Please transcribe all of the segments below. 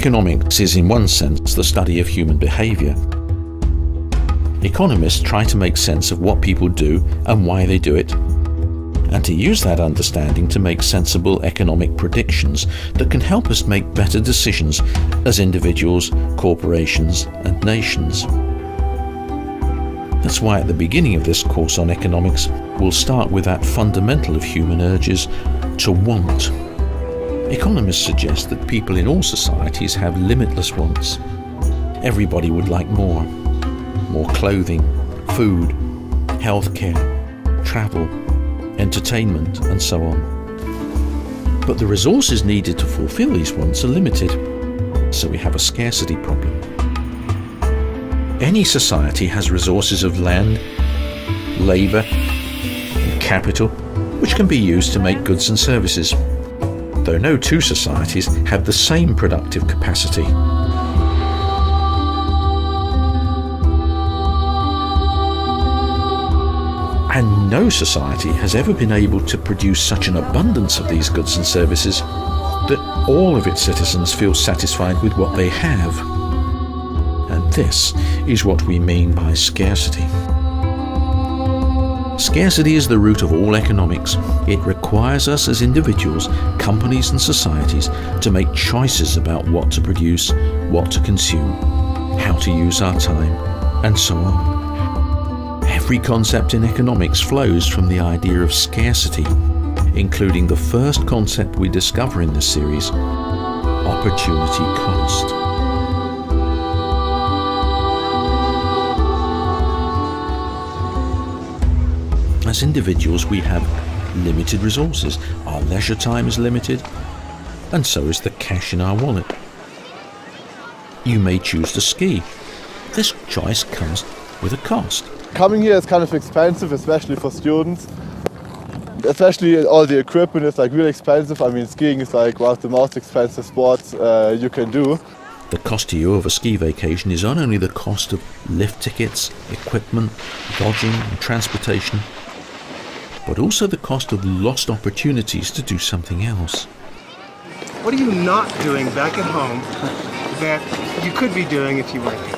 Economics is in one sense the study of human behaviour. Economists try to make sense of what people do and why they do it, and to use that understanding to make sensible economic predictions that can help us make better decisions as individuals, corporations and nations. That's why at the beginning of this course on economics, we'll start with that fundamental of human urges, to want. Economists suggest that people in all societies have limitless wants. Everybody would like more clothing, food, healthcare, travel, entertainment, and so on. But the resources needed to fulfill these wants are limited, so we have a scarcity problem. Any society has resources of land, labour, and capital, which can be used to make goods and services, though no two societies have the same productive capacity. And no society has ever been able to produce such an abundance of these goods and services that all of its citizens feel satisfied with what they have. And this is what we mean by scarcity. Scarcity is the root of all economics. It requires us as individuals, companies and societies to make choices about what to produce, what to consume, how to use our time, and so on. Every concept in economics flows from the idea of scarcity, including the first concept we discover in this series, opportunity cost. As individuals, we have limited resources. Our leisure time is limited, and so is the cash in our wallet. You may choose to ski. This choice comes with a cost. Coming here is kind of expensive, especially for students. Especially all the equipment is like really expensive. I mean, skiing is like one of the most expensive sports you can do. The cost to you of a ski vacation is not only the cost of lift tickets, equipment, lodging and transportation, but also the cost of lost opportunities to do something else. What are you not doing back at home that you could be doing if you were here?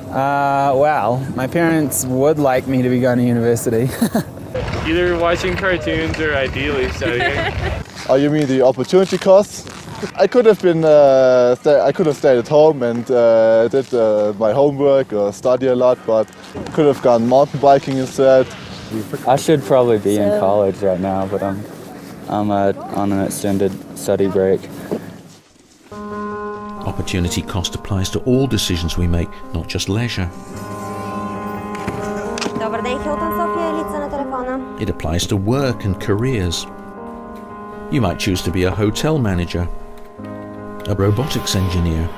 Well, my parents would like me to be going to university. Either watching cartoons or ideally studying. Oh, you mean the opportunity cost? I could have been, I could have stayed at home and did my homework or study a lot, but could have gone mountain biking instead. I should probably be in college right now, but I'm on an extended study break. Opportunity cost applies to all decisions we make, not just leisure. Добър ден, Хилтън София, лица на телефона. It applies to work and careers. You might choose to be a hotel manager, a robotics engineer,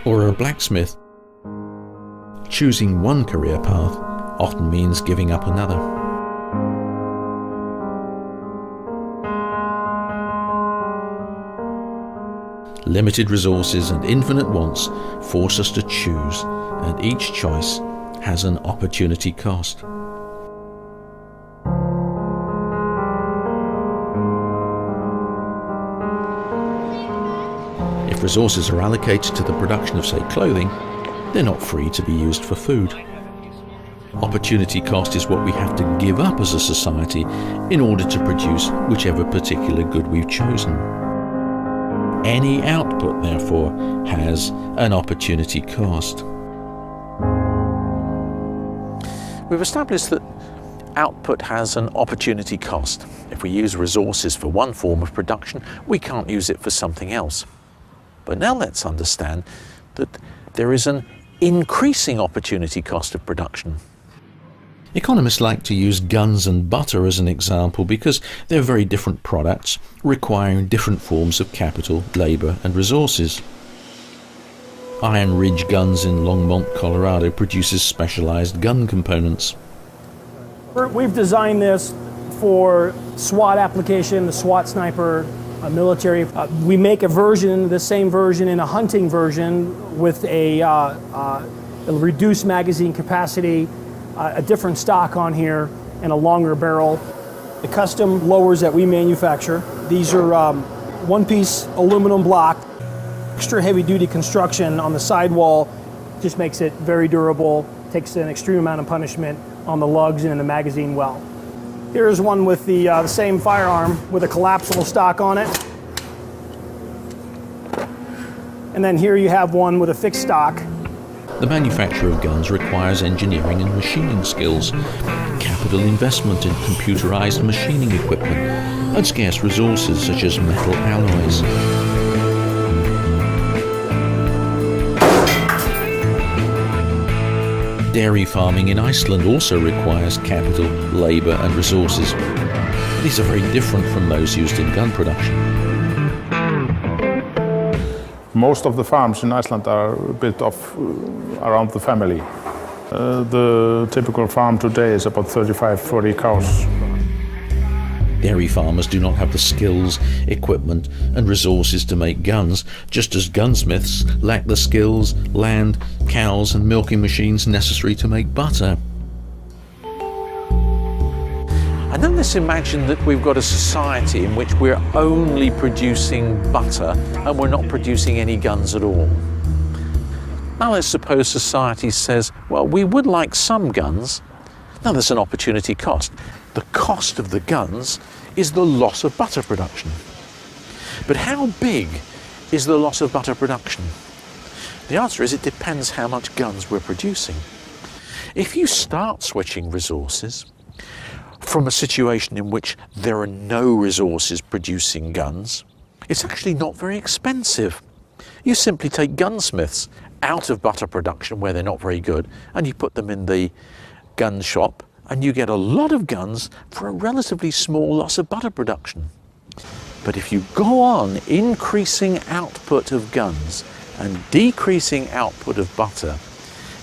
or a blacksmith. Choosing one career path often means giving up another. Limited resources and infinite wants force us to choose, and each choice has an opportunity cost. If resources are allocated to the production of, say, clothing, they're not free to be used for food. Opportunity cost is what we have to give up as a society in order to produce whichever particular good we've chosen. Any output, therefore, has an opportunity cost. We've established that output has an opportunity cost. If we use resources for one form of production, we can't use it for something else. But now let's understand that there is an increasing opportunity cost of production. Economists like to use guns and butter as an example because they're very different products requiring different forms of capital, labour and resources. Iron Ridge Guns in Longmont, Colorado produces specialised gun components. We've designed this for SWAT application, the SWAT sniper, military. We make a version, the same version in a hunting version with a reduced magazine capacity, a different stock on here, and a longer barrel. The custom lowers that we manufacture, these are one-piece aluminum block. Extra heavy-duty construction on the sidewall just makes it very durable, takes an extreme amount of punishment on the lugs and in the magazine well. Here's one with the same firearm with a collapsible stock on it. And then here you have one with a fixed stock. The manufacture of guns requires engineering and machining skills, capital investment in computerized machining equipment, and scarce resources such as metal alloys. Dairy farming in Iceland also requires capital, labour and resources. These are very different from those used in gun production. Most of the farms in Iceland are built off around the family. The typical farm today is about 35-40 cows. Dairy farmers do not have the skills, equipment and resources to make guns, just as gunsmiths lack the skills, land, cows and milking machines necessary to make butter. And then let's imagine that we've got a society in which we're only producing butter and we're not producing any guns at all. Now let's suppose society says, well, we would like some guns. Now there's an opportunity cost. The cost of the guns is the loss of butter production. But how big is the loss of butter production? The answer is it depends how much guns we're producing. If you start switching resources from a situation in which there are no resources producing guns, it's actually not very expensive. You simply take gunsmiths out of butter production where they're not very good and you put them in the gun shop and you get a lot of guns for a relatively small loss of butter production. But if you go on increasing output of guns and decreasing output of butter,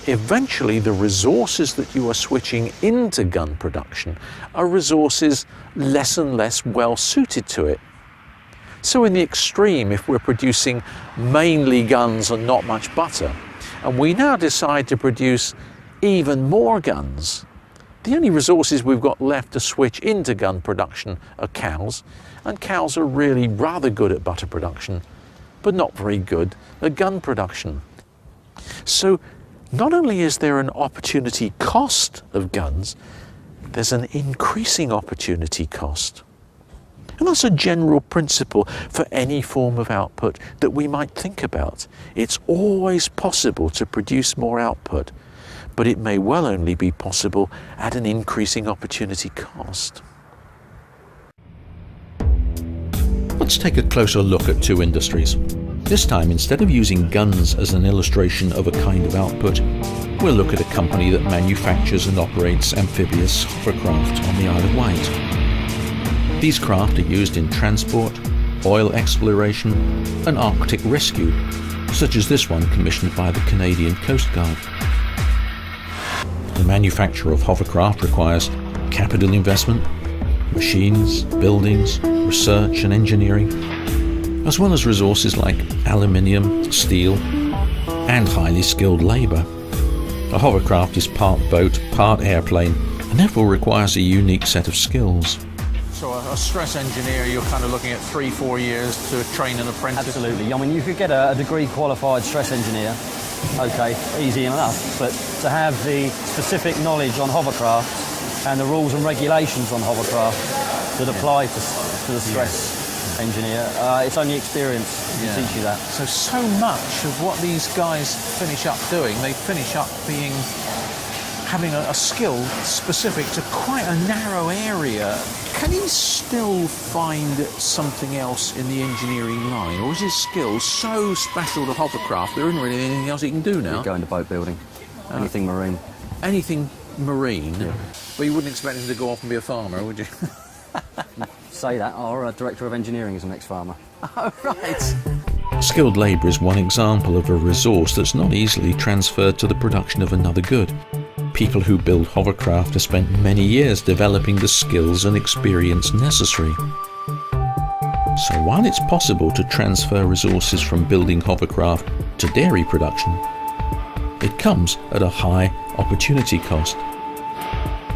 eventually the resources that you are switching into gun production are resources less and less well suited to it. So in the extreme, if we're producing mainly guns and not much butter, and we now decide to produce even more guns, the only resources we've got left to switch into gun production are cows, and cows are really rather good at butter production, but not very good at gun production. So not only is there an opportunity cost of guns, there's an increasing opportunity cost. And that's a general principle for any form of output that we might think about. It's always possible to produce more output, but it may well only be possible at an increasing opportunity cost. Let's take a closer look at two industries. This time, instead of using guns as an illustration of a kind of output, we'll look at a company that manufactures and operates amphibious hovercraft on the Isle of Wight. These craft are used in transport, oil exploration and Arctic rescue, such as this one commissioned by the Canadian Coast Guard. The manufacture of hovercraft requires capital investment, machines, buildings, research and engineering, as well as resources like aluminium, steel and highly skilled labour. A hovercraft is part boat, part airplane, and therefore requires a unique set of skills. So a stress engineer, you're kind of looking at 3-4 years to train an apprentice? Absolutely. I mean, you could get a degree qualified stress engineer, okay, easy enough, but to have the specific knowledge on hovercraft and the rules and regulations on hovercraft that apply to the stress engineer, it's only experience that can teach you that. So much of what these guys finish up doing, they finish up having a skill specific to quite a narrow area. Can he still find something else in the engineering line, or is his skill so special to hovercraft there isn't really anything else he can do now? You go into boat building, anything marine. Anything marine? Yeah. But you wouldn't expect him to go off and be a farmer, would you? Say that, our director of engineering is an ex-farmer. Oh, right. Skilled labour is one example of a resource that's not easily transferred to the production of another good. People who build hovercraft have spent many years developing the skills and experience necessary. So while it's possible to transfer resources from building hovercraft to dairy production, it comes at a high opportunity cost.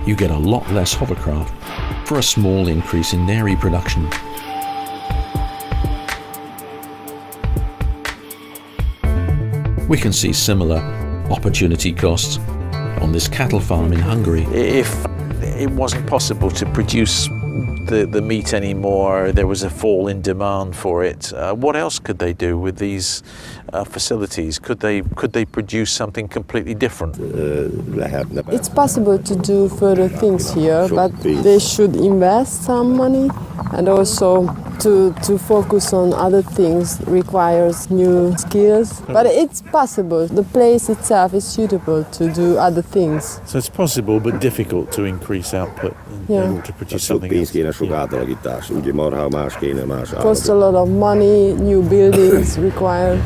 You get a lot less hovercraft for a small increase in dairy production. We can see similar opportunity costs on this cattle farm in Hungary. If it wasn't possible to produce the meat anymore, there was a fall in demand for it, what else could they do with these facilities? Could they produce something completely different? It's possible to do further things here, but they should invest some money, and also to focus on other things requires new skills. But it's possible. The place itself is suitable to do other things. So it's possible but difficult to increase output in order to produce something else. Costs a lot of money, new buildings required.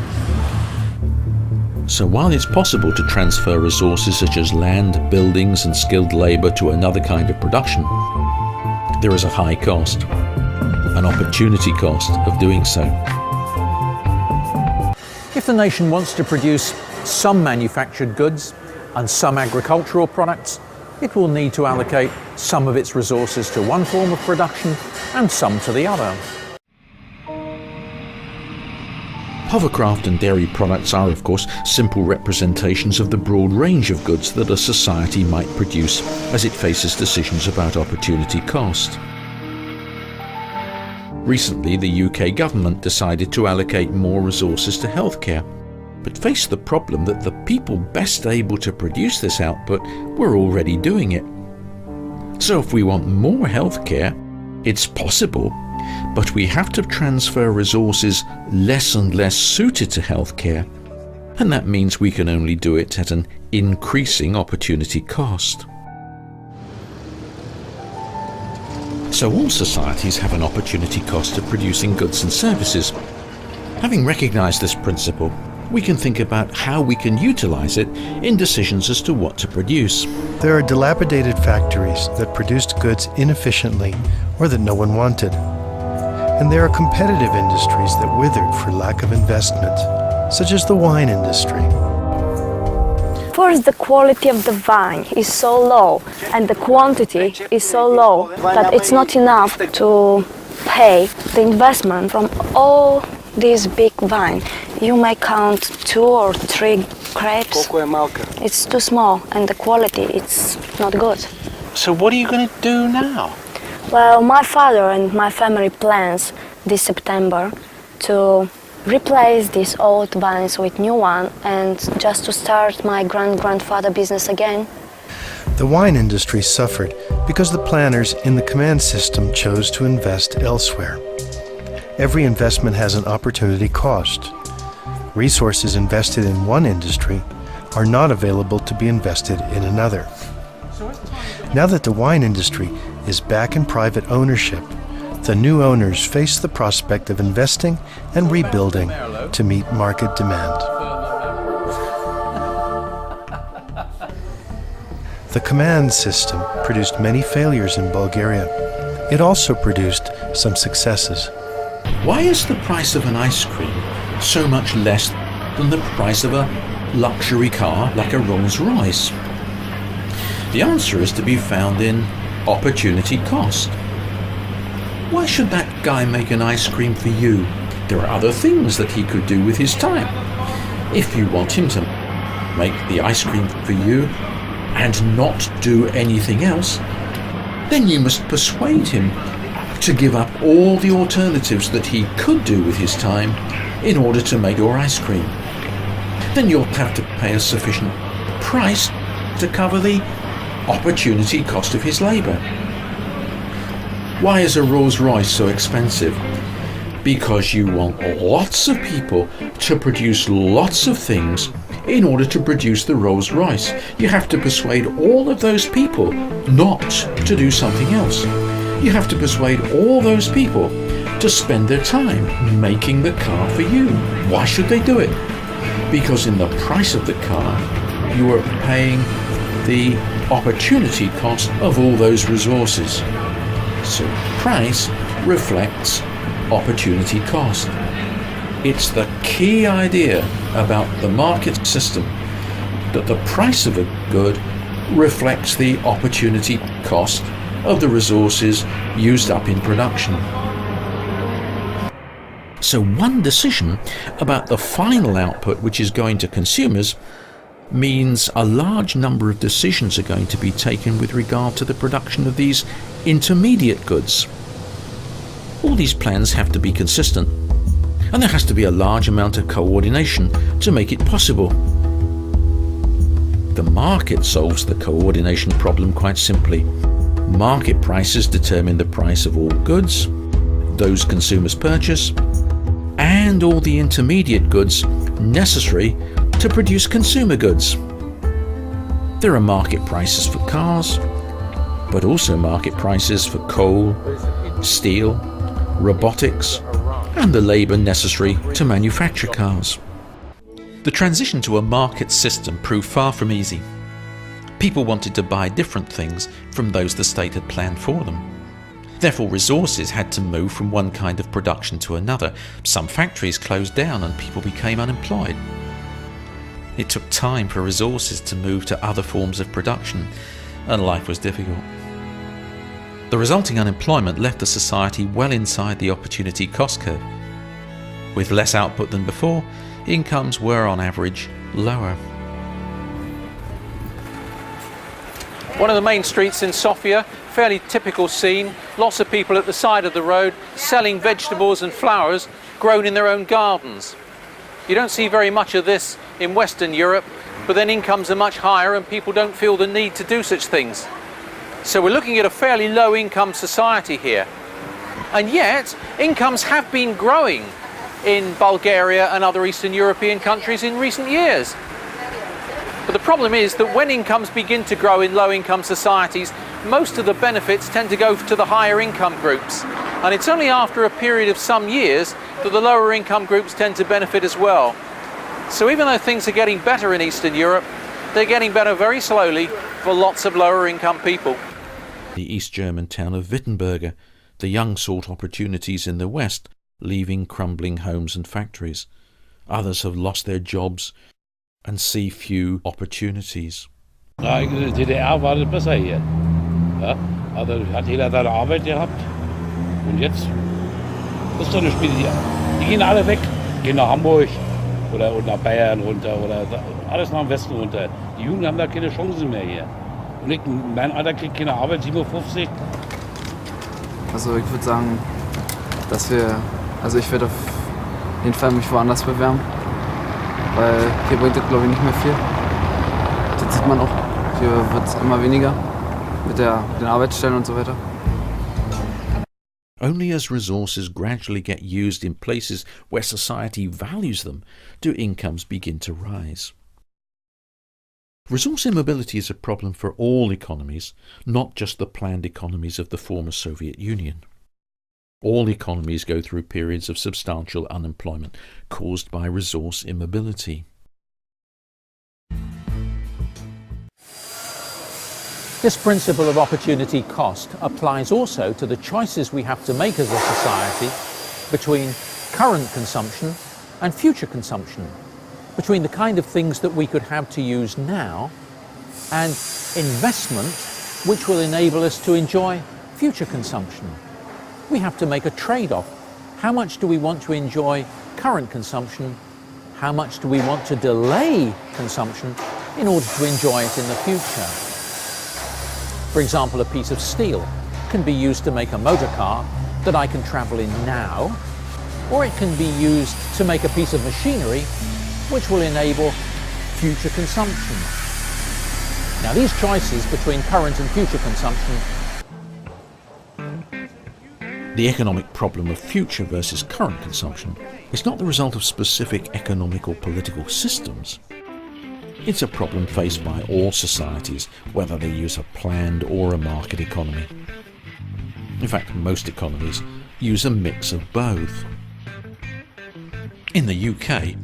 So while it's possible to transfer resources such as land, buildings and skilled labour to another kind of production, there is a high cost, an opportunity cost of doing so. If the nation wants to produce some manufactured goods and some agricultural products, it will need to allocate some of its resources to one form of production and some to the other. Hovercraft and dairy products are, of course, simple representations of the broad range of goods that a society might produce as it faces decisions about opportunity cost. Recently, the UK government decided to allocate more resources to healthcare, but faced the problem that the people best able to produce this output were already doing it. So if we want more healthcare, it's possible, but we have to transfer resources less and less suited to healthcare, and that means we can only do it at an increasing opportunity cost. So all societies have an opportunity cost of producing goods and services. Having recognized this principle, we can think about how we can utilize it in decisions as to what to produce. There are dilapidated factories that produced goods inefficiently or that no one wanted. And there are competitive industries that withered for lack of investment, such as the wine industry. First, the quality of the wine is so low and the quantity is so low that it's not enough to pay the investment from all these big wine. You may count 2 or 3 grapes. It's too small and the quality it's not good. So what are you going to do now? Well, my father and my family plans this September to replace these old vines with new one and just to start my grandfather business again. The wine industry suffered because the planners in the command system chose to invest elsewhere. Every investment has an opportunity cost. Resources invested in one industry are not available to be invested in another. Now that the wine industry is back in private ownership, the new owners face the prospect of investing and rebuilding to meet market demand. The command system produced many failures in Bulgaria. It also produced some successes. Why is the price of an ice cream so much less than the price of a luxury car like a Rolls-Royce? The answer is to be found in opportunity cost. Why should that guy make an ice cream for you? There are other things that he could do with his time. If you want him to make the ice cream for you and not do anything else, then you must persuade him to give up all the alternatives that he could do with his time in order to make your ice cream. Then you'll have to pay a sufficient price to cover the opportunity cost of his labour. Why is a Rolls-Royce so expensive? Because you want lots of people to produce lots of things in order to produce the Rolls-Royce. You have to persuade all of those people not to do something else. You have to persuade all those people to spend their time making the car for you. Why should they do it? Because in the price of the car, you are paying the opportunity cost of all those resources. So price reflects opportunity cost. It's the key idea about the market system that the price of a good reflects the opportunity cost of the resources used up in production. So one decision about the final output which is going to consumers means a large number of decisions are going to be taken with regard to the production of these intermediate goods. All these plans have to be consistent, and there has to be a large amount of coordination to make it possible. The market solves the coordination problem quite simply. Market prices determine the price of all goods, those consumers purchase, and all the intermediate goods necessary to produce consumer goods. There are market prices for cars, but also market prices for coal, steel, robotics, and the labour necessary to manufacture cars. The transition to a market system proved far from easy. People wanted to buy different things from those the state had planned for them. Therefore, resources had to move from one kind of production to another. Some factories closed down and people became unemployed. It took time for resources to move to other forms of production, and life was difficult. The resulting unemployment left the society well inside the opportunity cost curve. With less output than before, incomes were on average lower. One of the main streets in Sofia, fairly typical scene, lots of people at the side of the road selling vegetables and flowers grown in their own gardens. You don't see very much of this in Western Europe, but then incomes are much higher and people don't feel the need to do such things. So we're looking at a fairly low income society here. And yet, incomes have been growing in Bulgaria and other Eastern European countries in recent years. But the problem is that when incomes begin to grow in low-income societies, most of the benefits tend to go to the higher income groups. And it's only after a period of some years that the lower income groups tend to benefit as well. So even though things are getting better in Eastern Europe, they're getting better very slowly for lots of lower income people. The East German town of Wittenberge, the young sought opportunities in the West, leaving crumbling homes and factories. Others have lost their jobs and see few opportunities. Na, in der DDR war das besser hier. Ja? Also hat jeder seine Arbeit gehabt. Und jetzt ist doch eine Spiele. Die gehen alle weg. Gehen nach Hamburg oder nach Bayern runter oder alles nach dem Westen runter. Die Jugend haben da keine Chancen mehr hier. Und ich, mein Alter kriegt keine Arbeit, 57. Also ich würde sagen, dass ich werde auf jeden Fall mich woanders bewerben. Weil hier bringt das, glaube ich, nicht mehr viel. Das sieht man auch. Hier wird es immer weniger mit den Arbeitsstellen und so weiter. Only as resources gradually get used in places where society values them do incomes begin to rise. Resource immobility is a problem for all economies, not just the planned economies of the former Soviet Union. All economies go through periods of substantial unemployment caused by resource immobility. This principle of opportunity cost applies also to the choices we have to make as a society between current consumption and future consumption, between the kind of things that we could have to use now and investment which will enable us to enjoy future consumption. We have to make a trade-off. How much do we want to enjoy current consumption? How much do we want to delay consumption in order to enjoy it in the future? For example, a piece of steel can be used to make a motor car that I can travel in now, or it can be used to make a piece of machinery which will enable future consumption. Now, these choices between current and future consumption. The economic problem of future versus current consumption is not the result of specific economic or political systems. It's a problem faced by all societies, whether they use a planned or a market economy. In fact, most economies use a mix of both. In the UK,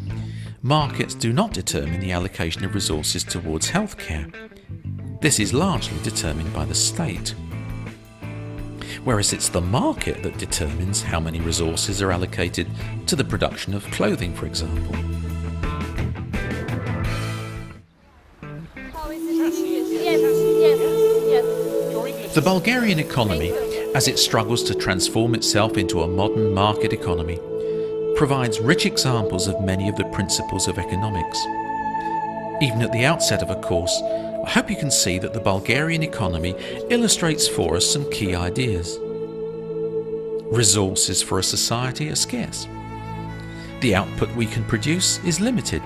markets do not determine the allocation of resources towards healthcare. This is largely determined by the state. Whereas it's the market that determines how many resources are allocated to the production of clothing, for example. The Bulgarian economy, as it struggles to transform itself into a modern market economy, provides rich examples of many of the principles of economics. Even at the outset of a course, I hope you can see that the Bulgarian economy illustrates for us some key ideas. Resources for a society are scarce. The output we can produce is limited.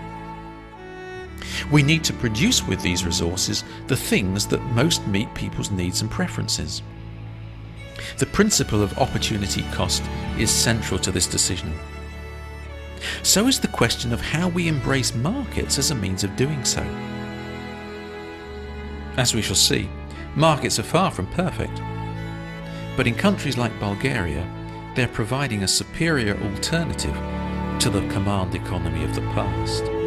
We need to produce with these resources the things that most meet people's needs and preferences. The principle of opportunity cost is central to this decision. So is the question of how we embrace markets as a means of doing so. As we shall see, markets are far from perfect. But in countries like Bulgaria, they're providing a superior alternative to the command economy of the past.